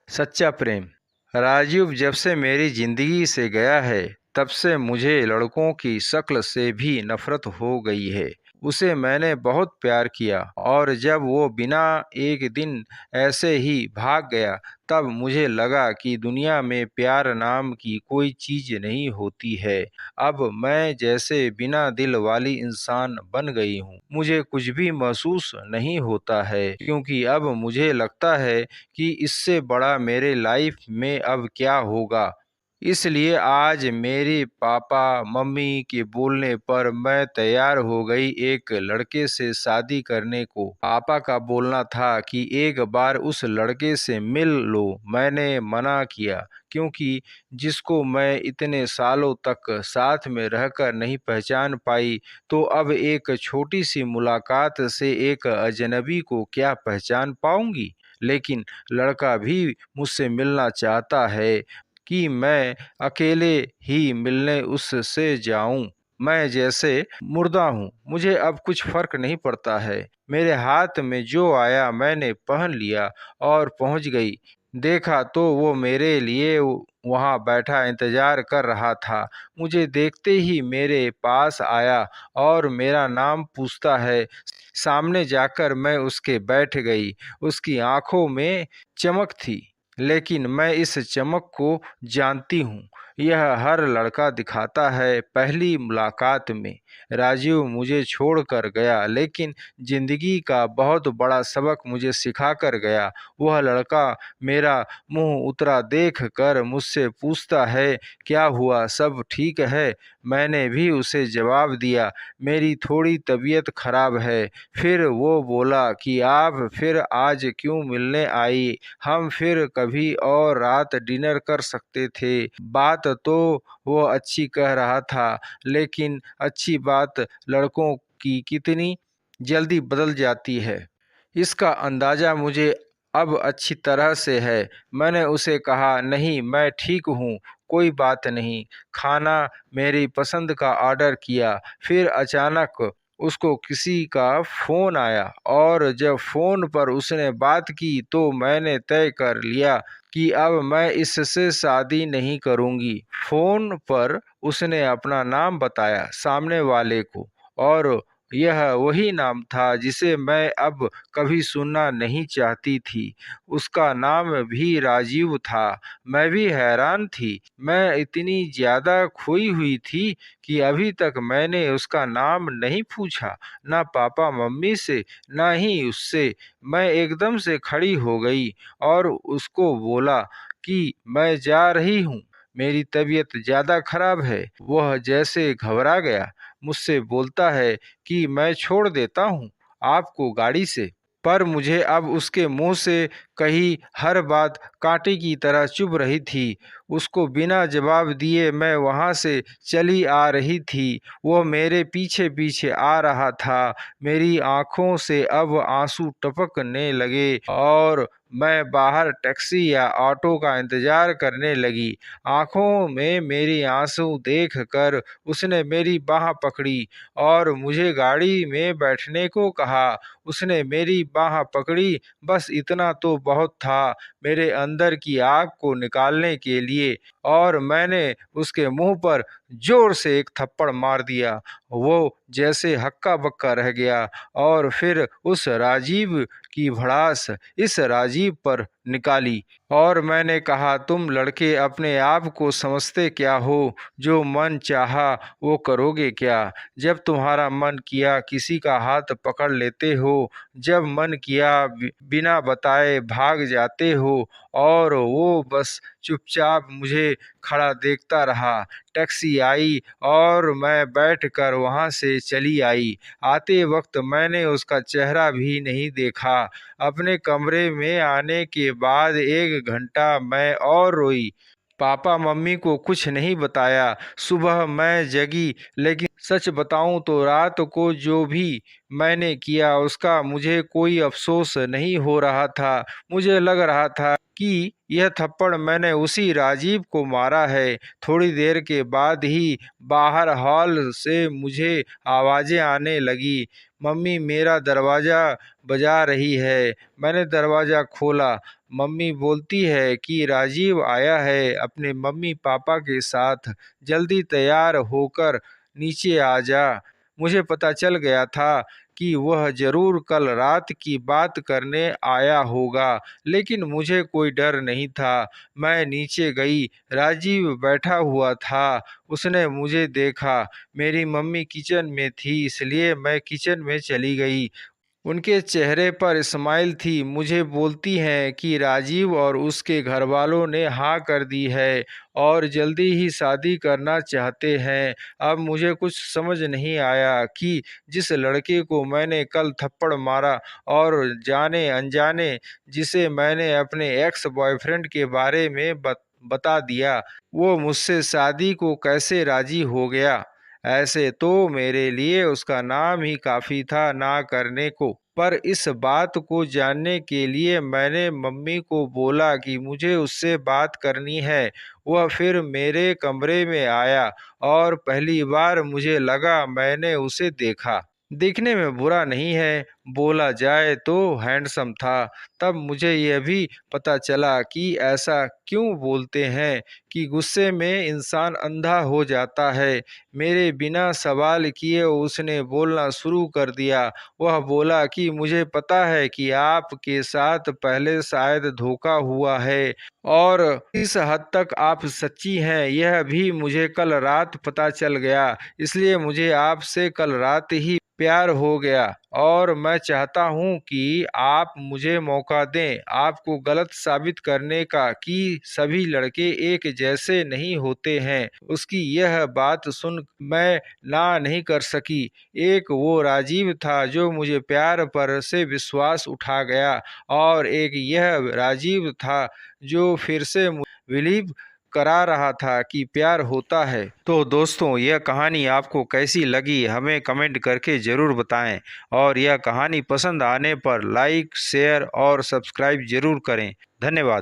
सच्चा प्रेम। राजीव जब से मेरी जिंदगी से गया है तब से मुझे लड़कों की शक्ल से भी नफरत हो गई है। उसे मैंने बहुत प्यार किया और जब वो बिना एक दिन ऐसे ही भाग गया तब मुझे लगा कि दुनिया में प्यार नाम की कोई चीज नहीं होती है। अब मैं जैसे बिना दिल वाली इंसान बन गई हूँ। मुझे कुछ भी महसूस नहीं होता है क्योंकि अब मुझे लगता है कि इससे बड़ा मेरे लाइफ में अब क्या होगा। इसलिए आज मेरे पापा मम्मी के बोलने पर मैं तैयार हो गई एक लड़के से शादी करने को। पापा का बोलना था कि एक बार उस लड़के से मिल लो। मैंने मना किया क्योंकि जिसको मैं इतने सालों तक साथ में रहकर नहीं पहचान पाई तो अब एक छोटी सी मुलाकात से एक अजनबी को क्या पहचान पाऊंगी। लेकिन लड़का भी मुझसे मिलना चाहता है कि मैं अकेले ही मिलने उससे जाऊं। मैं जैसे मुर्दा हूँ, मुझे अब कुछ फर्क नहीं पड़ता है। मेरे हाथ में जो आया मैंने पहन लिया और पहुंच गई। देखा तो वो मेरे लिए वहां बैठा इंतजार कर रहा था। मुझे देखते ही मेरे पास आया और मेरा नाम पूछता है। सामने जाकर मैं उसके बैठ गई। उसकी आंखों में चमक थी, लेकिन मैं इस चमक को जानती हूँ। यह हर लड़का दिखाता है पहली मुलाकात में। राजीव मुझे छोड़कर गया, लेकिन जिंदगी का बहुत बड़ा सबक मुझे सिखा कर गया। वह लड़का मेरा मुंह उतरा देख कर मुझसे पूछता है, क्या हुआ, सब ठीक है? मैंने भी उसे जवाब दिया, मेरी थोड़ी तबीयत खराब है। फिर वो बोला कि आप फिर आज क्यों मिलने आई? हम फिर कभी और रात डिनर कर सकते थे। बात तो वो अच्छी कह रहा था, लेकिन अच्छी बात लड़कों की कितनी जल्दी बदल जाती है, इसका अंदाज़ा मुझे अब अच्छी तरह से है। मैंने उसे कहा, नहीं मैं ठीक हूँ, कोई बात नहीं। खाना मेरी पसंद का ऑर्डर किया। फिर अचानक उसको किसी का फ़ोन आया और जब फ़ोन पर उसने बात की तो मैंने तय कर लिया कि अब मैं इससे शादी नहीं करूँगी। फ़ोन पर उसने अपना नाम बताया सामने वाले को, और यह वही नाम था जिसे मैं अब कभी सुनना नहीं चाहती थी। उसका नाम भी राजीव था। मैं भी हैरान थी। मैं इतनी ज़्यादा खोई हुई थी कि अभी तक मैंने उसका नाम नहीं पूछा, ना पापा मम्मी से, ना ही उससे। मैं एकदम से खड़ी हो गई और उसको बोला कि मैं जा रही हूँ, मेरी तबीयत ज़्यादा खराब है। वह जैसे घबरा गया। मुझसे बोलता है कि मैं छोड़ देता हूँ आपको गाड़ी से। पर मुझे अब उसके मुंह से कही हर बात कांटे की तरह चुभ रही थी। उसको बिना जवाब दिए मैं वहां से चली आ रही थी। वो मेरे पीछे पीछे आ रहा था। मेरी आंखों से अब आंसू टपकने लगे और मैं बाहर टैक्सी या ऑटो का इंतजार करने लगी। आंखों में मेरी आंसू देख कर उसने मेरी बाह पकड़ी और मुझे गाड़ी में बैठने को कहा। उसने मेरी बाह पकड़ी, बस इतना तो बहुत था मेरे अंदर की आग को निकालने के लिए, और मैंने उसके मुंह पर जोर से एक थप्पड़ मार दिया। वो जैसे हक्का बक्का रह गया और फिर उस राजीव की भड़ास इस राजीव पर निकाली। और मैंने कहा, तुम लड़के अपने आप को समझते क्या हो? जो मन चाहा वो करोगे क्या? जब तुम्हारा मन किया किसी का हाथ पकड़ लेते हो, जब मन किया बिना बताए भाग जाते हो, और वो बस चुपचाप मुझे खड़ा देखता रहा। टैक्सी आई और मैं बैठकर वहां से चली आई। आते वक्त मैंने उसका चेहरा भी नहीं देखा। अपने कमरे में आने के बाद 1 घंटा मैं और रोई। पापा मम्मी को कुछ नहीं बताया। सुबह मैं जगी, लेकिन सच बताऊं तो रात को जो भी मैंने किया उसका मुझे कोई अफसोस नहीं हो रहा था। मुझे लग रहा था कि यह थप्पड़ मैंने उसी राजीव को मारा है। थोड़ी देर के बाद ही बाहर हॉल से मुझे आवाज़ें आने लगी। मम्मी मेरा दरवाज़ा बजा रही है। मैंने दरवाज़ा खोला। मम्मी बोलती है कि राजीव आया है अपने मम्मी पापा के साथ, जल्दी तैयार होकर नीचे आ जा। मुझे पता चल गया था कि वह जरूर कल रात की बात करने आया होगा, लेकिन मुझे कोई डर नहीं था। मैं नीचे गई, राजीव बैठा हुआ था। उसने मुझे देखा। मेरी मम्मी किचन में थी, इसलिए मैं किचन में चली गई। उनके चेहरे पर स्माइल थी। मुझे बोलती हैं कि राजीव और उसके घरवालों ने हाँ कर दी है और जल्दी ही शादी करना चाहते हैं। अब मुझे कुछ समझ नहीं आया कि जिस लड़के को मैंने कल थप्पड़ मारा और जाने अनजाने जिसे मैंने अपने एक्स बॉयफ्रेंड के बारे में बता दिया, वो मुझसे शादी को कैसे राजी हो गया। ऐसे तो मेरे लिए उसका नाम ही काफी था ना करने को। पर इस बात को जानने के लिए मैंने मम्मी को बोला कि मुझे उससे बात करनी है। वह फिर मेरे कमरे में आया और पहली बार मुझे लगा मैंने उसे देखा। दिखने में बुरा नहीं है, बोला जाए तो हैंडसम था। तब मुझे यह भी पता चला कि ऐसा क्यों बोलते हैं कि गुस्से में इंसान अंधा हो जाता है। मेरे बिना सवाल किए उसने बोलना शुरू कर दिया। वह बोला कि मुझे पता है कि आपके साथ पहले शायद धोखा हुआ है और इस हद तक आप सच्ची हैं यह भी मुझे कल रात पता चल गया। इसलिए मुझे आपसे कल रात ही प्यार हो गया और मैं चाहता हूँ कि आप मुझे मौका दें आपको गलत साबित करने का कि सभी लड़के एक जैसे नहीं होते हैं। उसकी यह बात सुन मैं ना नहीं कर सकी। एक वो राजीव था जो मुझे प्यार पर से विश्वास उठा गया और एक यह राजीव था जो फिर से बिलीव करा रहा था कि प्यार होता है। तो दोस्तों, यह कहानी आपको कैसी लगी हमें कमेंट करके ज़रूर बताएं और यह कहानी पसंद आने पर लाइक, शेयर और सब्सक्राइब ज़रूर करें। धन्यवाद।